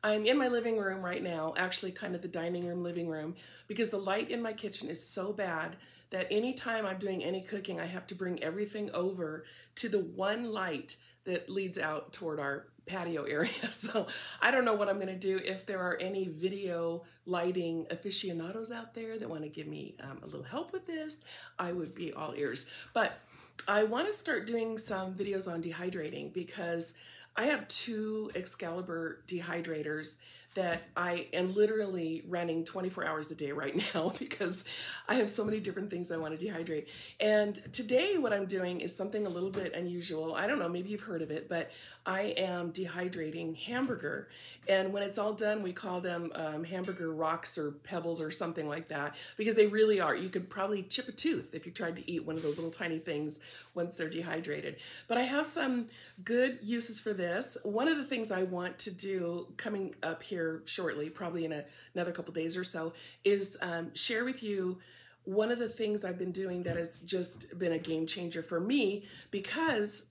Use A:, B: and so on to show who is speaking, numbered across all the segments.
A: I'm in my living room right now, actually kind of the dining room, living room, because the light in my kitchen is so bad that anytime I'm doing any cooking, I have to bring everything over to the one light that leads out toward our patio area. So I don't know what I'm going to do. If there are any video lighting aficionados out there that want to give me a little help with this, I would be all ears. But I want to start doing some videos on dehydrating because I have 2 Excalibur dehydrators that I am literally running 24 hours a day right now because I have so many different things I want to dehydrate. And today what I'm doing is something a little bit unusual. I don't know, maybe you've heard of it, but I am dehydrating hamburger. And when it's all done, we call them hamburger rocks or pebbles or something like that, because they really are. You could probably chip a tooth if you tried to eat one of those little tiny things once they're dehydrated. But I have some good uses for this. One of the things I want to do coming up here shortly, probably in another couple days or so, is share with you one of the things I've been doing that has just been a game changer for me, because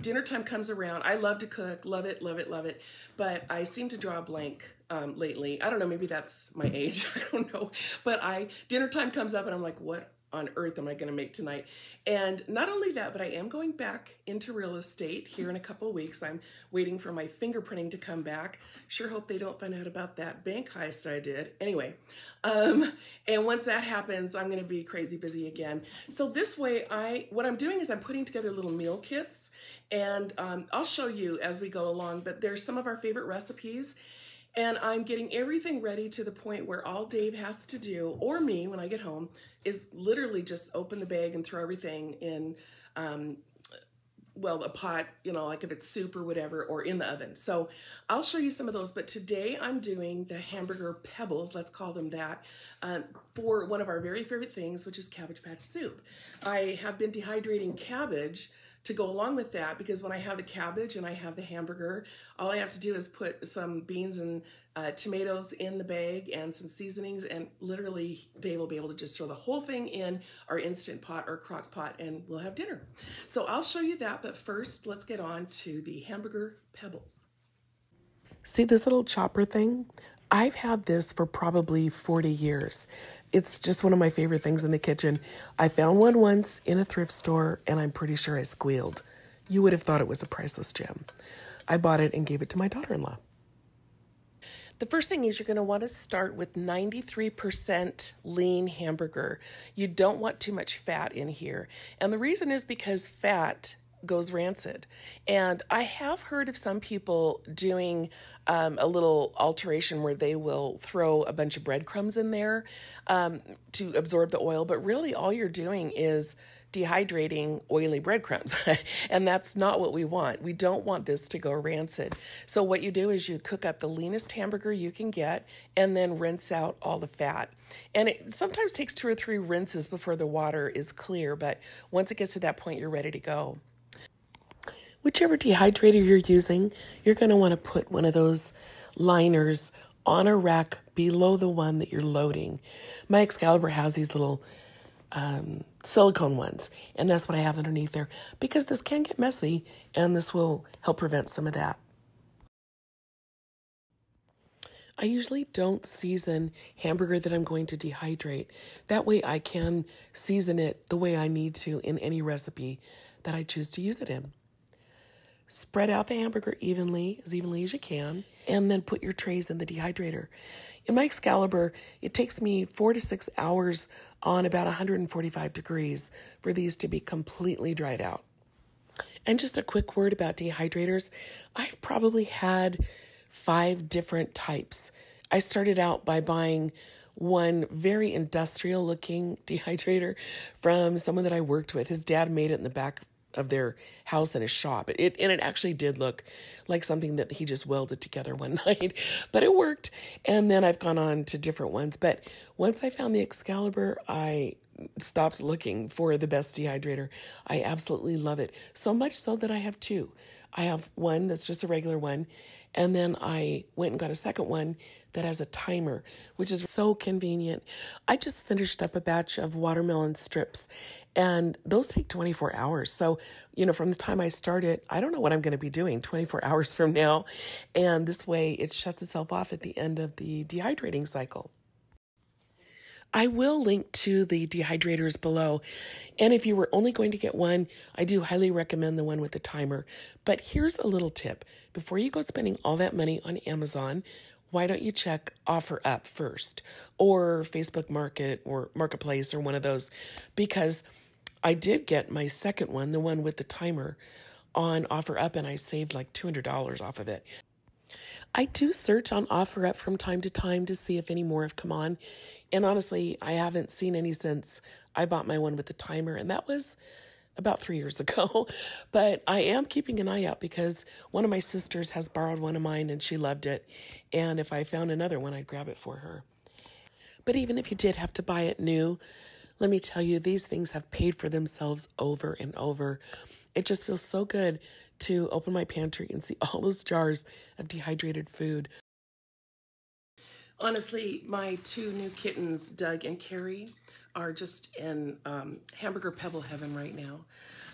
A: dinner time comes around. I love to cook, love it, love it, love it, but I seem to draw a blank lately. I don't know, maybe that's my age, I don't know, but dinner time comes up and I'm like, what on earth am I going to make tonight? And not only that, but I am going back into real estate here in a couple of weeks. I'm waiting for my fingerprinting to come back. Sure hope they don't find out about that bank heist I did. Anyway, and once that happens, I'm going to be crazy busy again. So this way, what I'm doing is I'm putting together little meal kits, and I'll show you as we go along, but there's some of our favorite recipes. And I'm getting everything ready to the point where all Dave has to do, or me when I get home, is literally just open the bag and throw everything in, well, a pot, you know, like if it's soup or whatever, or in the oven. So I'll show you some of those. But today I'm doing the hamburger pebbles, let's call them that, for one of our very favorite things, which is Cabbage Patch soup. I have been dehydrating cabbage to go along with that, because when I have the cabbage and I have the hamburger, all I have to do is put some beans and tomatoes in the bag and some seasonings, and literally Dave will be able to just throw the whole thing in our Instant Pot or crock pot and we'll have dinner. So I'll show you that, but first let's get on to the hamburger pebbles. See this little chopper thing? I've had this for probably 40 years. It's just one of my favorite things in the kitchen. I found one once in a thrift store and I'm pretty sure I squealed. You would have thought it was a priceless gem. I bought it and gave it to my daughter-in-law. The first thing is you're going to want to start with 93% lean hamburger. You don't want too much fat in here. And the reason is because fat goes rancid. And I have heard of some people doing a little alteration where they will throw a bunch of breadcrumbs in there to absorb the oil, but really all you're doing is dehydrating oily breadcrumbs. And that's not what we want. We don't want this to go rancid. So what you do is you cook up the leanest hamburger you can get and then rinse out all the fat. And it sometimes takes 2 or 3 rinses before the water is clear, but once it gets to that point, you're ready to go. Whichever dehydrator you're using, you're going to want to put one of those liners on a rack below the one that you're loading. My Excalibur has these little silicone ones, and that's what I have underneath there, because this can get messy, and this will help prevent some of that. I usually don't season hamburger that I'm going to dehydrate. That way I can season it the way I need to in any recipe that I choose to use it in. Spread out the hamburger evenly as you can, and then put your trays in the dehydrator. In my Excalibur, it takes me 4 to 6 hours on about 145 degrees for these to be completely dried out. And just a quick word about dehydrators. I've probably had 5 different types. I started out by buying one very industrial looking dehydrator from someone that I worked with. His dad made it in the back of their house in his shop. And it actually did look like something that he just welded together one night, but it worked. And then I've gone on to different ones. But once I found the Excalibur, I stopped looking for the best dehydrator. I absolutely love it. So much so that I have two. I have one that's just a regular one, and then I went and got a second one that has a timer, which is so convenient. I just finished up a batch of watermelon strips, and those take 24 hours. So, from the time I start it, I don't know what I'm going to be doing 24 hours from now. And this way it shuts itself off at the end of the dehydrating cycle. I will link to the dehydrators below. And if you were only going to get one, I do highly recommend the one with the timer. But here's a little tip. Before you go spending all that money on Amazon, why don't you check OfferUp first, or Facebook Market or Marketplace or one of those? Because I did get my second one, the one with the timer, on OfferUp, and I saved like $200 off of it. I do search on OfferUp from time to time to see if any more have come on. And honestly, I haven't seen any since I bought my one with the timer, and that was about 3 years ago. But I am keeping an eye out because one of my sisters has borrowed one of mine and she loved it. And if I found another one, I'd grab it for her. But even if you did have to buy it new, let me tell you, these things have paid for themselves over and over. It just feels so good to open my pantry and see all those jars of dehydrated food. Honestly, my two new kittens, Doug and Carrie, are just in hamburger pebble heaven right now,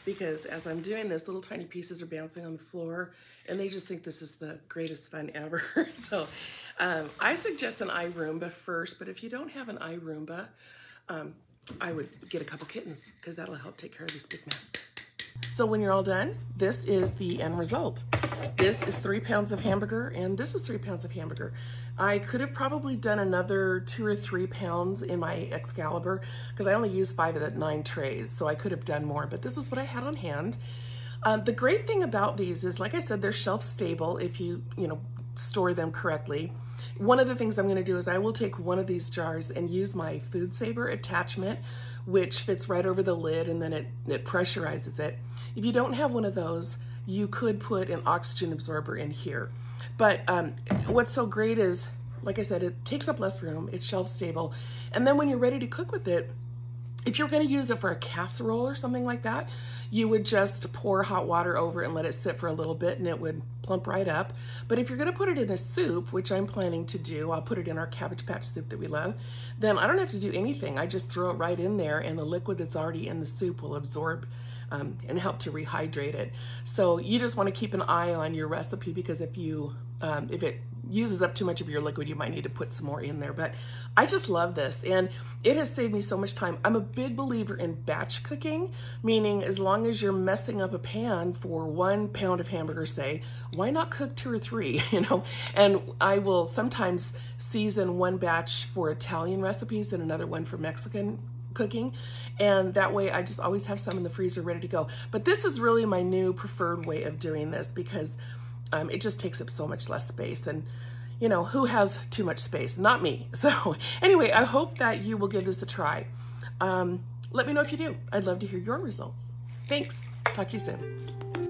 A: because as I'm doing this, little tiny pieces are bouncing on the floor, and they just think this is the greatest fun ever. So I suggest an iRoomba first, but if you don't have an iRoomba, I would get a couple kittens, because that'll help take care of this big mess. So when you're all done, this is the end result. This is 3 pounds of hamburger, and this is 3 pounds of hamburger. I could have probably done another 2 or 3 pounds in my Excalibur, because I only used 5 of the 9 trays, so I could have done more, but this is what I had on hand. The great thing about these is, like I said, they're shelf stable if you store them correctly. One of the things I'm going to do is I will take one of these jars and use my food saver attachment, which fits right over the lid, and then it pressurizes it. If you don't have one of those, you could put an oxygen absorber in here. But what's so great is, like I said, it takes up less room, it's shelf stable, and then when you're ready to cook with it, if you're going to use it for a casserole or something like that, you would just pour hot water over it and let it sit for a little bit, and it would plump right up. But if you're going to put it in a soup, which I'm planning to do, I'll put it in our Cabbage Patch soup that we love, then I don't have to do anything. I just throw it right in there, and the liquid that's already in the soup will absorb and help to rehydrate it. So you just want to keep an eye on your recipe, because if it uses up too much of your liquid, you might need to put some more in there. But I just love this, and it has saved me so much time. I'm a big believer in batch cooking, meaning as long as you're messing up a pan for 1 pound of hamburger, say, why not cook 2 or 3, And I will sometimes season one batch for Italian recipes and another one for Mexican cooking, and that way I just always have some in the freezer ready to go. But this is really my new preferred way of doing this, because it just takes up so much less space, and who has too much space? Not me. So anyway, I hope that you will give this a try. Let me know if you do. I'd love to hear your results. Thanks. Talk to you soon.